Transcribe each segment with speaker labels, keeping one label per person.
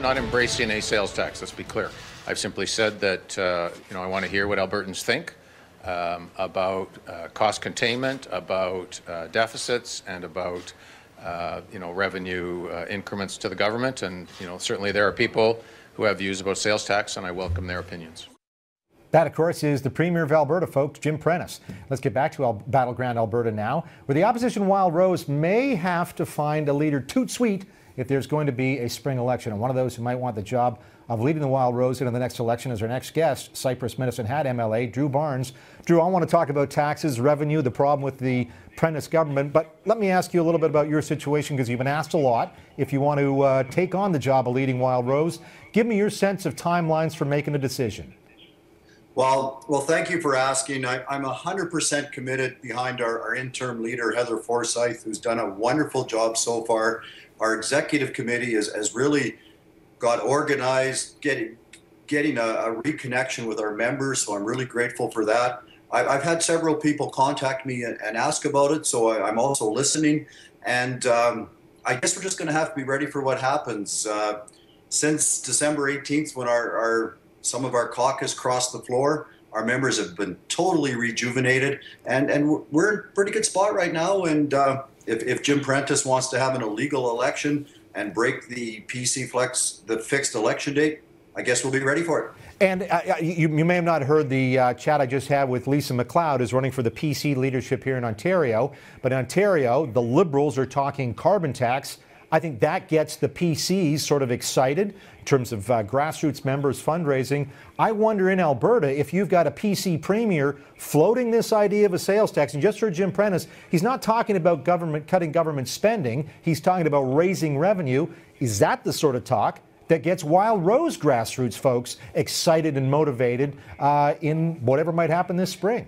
Speaker 1: not embracing a sales tax. Let's be clear. I've simply said that I want to hear what Albertans think about cost containment, about deficits, and about revenue increments to the government. And certainly there are people who have views about sales tax, and I welcome their opinions.
Speaker 2: That, of course, is the Premier of Alberta, folks, Jim Prentice. Let's get back to battleground Alberta now, where the opposition Wild Rose may have to find a leader toot sweet if there's going to be a spring election. And one of those who might want the job of leading the Wild Rose into the next election is our next guest, Cypress Medicine Hat MLA, Drew Barnes. Drew, I want to talk about taxes, revenue, the problem with the Prentice government, but let me ask you a little bit about your situation, because you've been asked a lot if you want to take on the job of leading Wild Rose. Give me your sense of timelines for making a decision.
Speaker 3: Well, thank you for asking. I'm 100% committed behind our interim leader, Heather Forsyth, who's done a wonderful job so far. Our executive committee has really got organized, getting a reconnection with our members, so I'm really grateful for that. I've had several people contact me and ask about it, so I'm also listening. And I guess we're just going to have to be ready for what happens. Since December 18th, when some of our caucus crossed the floor, our members have been totally rejuvenated, and we're in a pretty good spot right now. And if Jim Prentice wants to have an illegal election and break the PC flex, the fixed election date, I guess we'll be ready for it.
Speaker 2: And you may have not heard the chat I just had with Lisa MacLeod, who's running for the PC leadership here in Ontario. But in Ontario, the Liberals are talking carbon tax. I think that gets the PCs sort of excited in terms of grassroots members fundraising. I wonder in Alberta if you've got a PC premier floating this idea of a sales tax. And just heard Jim Prentice, he's not talking about cutting government spending. He's talking about raising revenue. Is that the sort of talk that gets Wild Rose grassroots folks excited and motivated in whatever might happen this spring?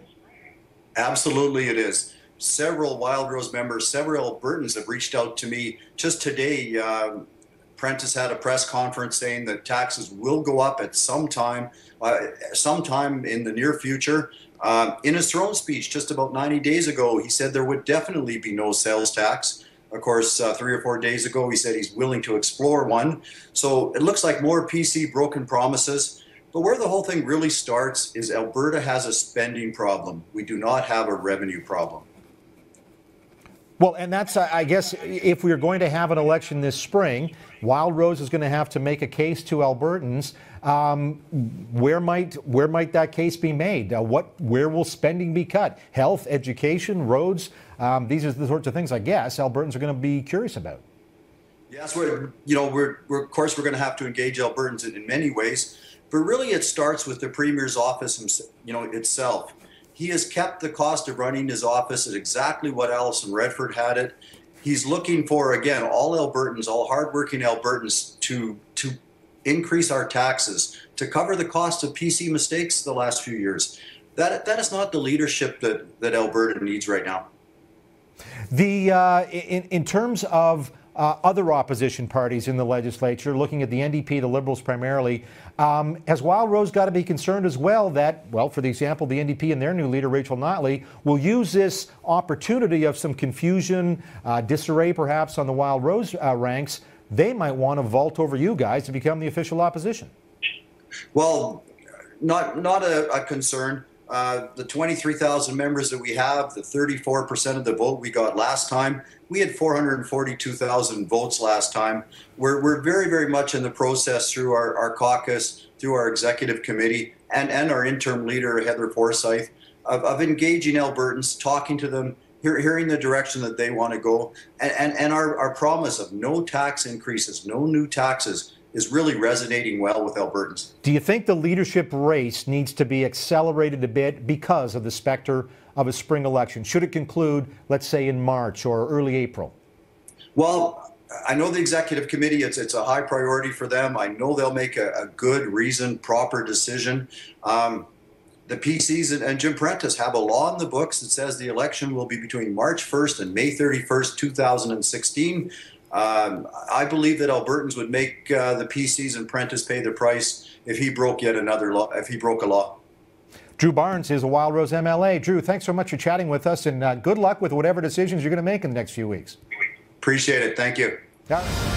Speaker 3: Absolutely it is. Several Wild Rose members, several Albertans have reached out to me just today. Prentice had a press conference saying that taxes will go up at sometime in the near future. In his throne speech just about 90 days ago, he said there would definitely be no sales tax. Of course, 3 or 4 days ago, he said he's willing to explore one. So it looks like more PC broken promises. But where the whole thing really starts is Alberta has a spending problem. We do not have a revenue problem.
Speaker 2: Well, and that's, I guess, if we're going to have an election this spring, Wild Rose is going to have to make a case to Albertans. Where might that case be made? Where will spending be cut? Health, education, roads? These are the sorts of things, I guess, Albertans are going to be curious about.
Speaker 3: Yes, of course, we're going to have to engage Albertans in many ways, but really it starts with the Premier's office, itself. He has kept the cost of running his office at exactly what Alison Redford had it. He's looking for, again, all Albertans, all hardworking Albertans to increase our taxes, to cover the cost of PC mistakes the last few years. That is not the leadership that Alberta needs right now.
Speaker 2: In terms of other opposition parties in the legislature, looking at the NDP, the Liberals primarily, has Wild Rose got to be concerned as well that, well, for the example, the NDP and their new leader, Rachel Notley, will use this opportunity of some confusion, disarray perhaps on the Wild Rose ranks. They might want to vault over you guys to become the official opposition. Well,
Speaker 3: not a concern. The 23,000 members that we have, the 34% of the vote we got last time, we had 442,000 votes last time. We're very, very much in the process through our caucus, through our executive committee, and our interim leader, Heather Forsyth, of engaging Albertans, talking to them, hearing the direction that they want to go, and our promise of no tax increases, no new taxes, is really resonating well with Albertans.
Speaker 2: Do you think the leadership race needs to be accelerated a bit because of the specter of a spring election? Should it conclude, let's say, in March or early April?
Speaker 3: Well, I know the executive committee, it's a high priority for them. I know they'll make a good, reasoned, proper decision. The PCs and Jim Prentice have a law in the books that says the election will be between March 1st and May 31st, 2016. I believe that Albertans would make the PCs and Prentice pay the price if he broke yet another law, if he broke a law.
Speaker 2: Drew Barnes is a Wild Rose MLA. Drew, thanks so much for chatting with us, and good luck with whatever decisions you're going to make in the next few weeks.
Speaker 3: Appreciate it. Thank you.
Speaker 2: Yeah.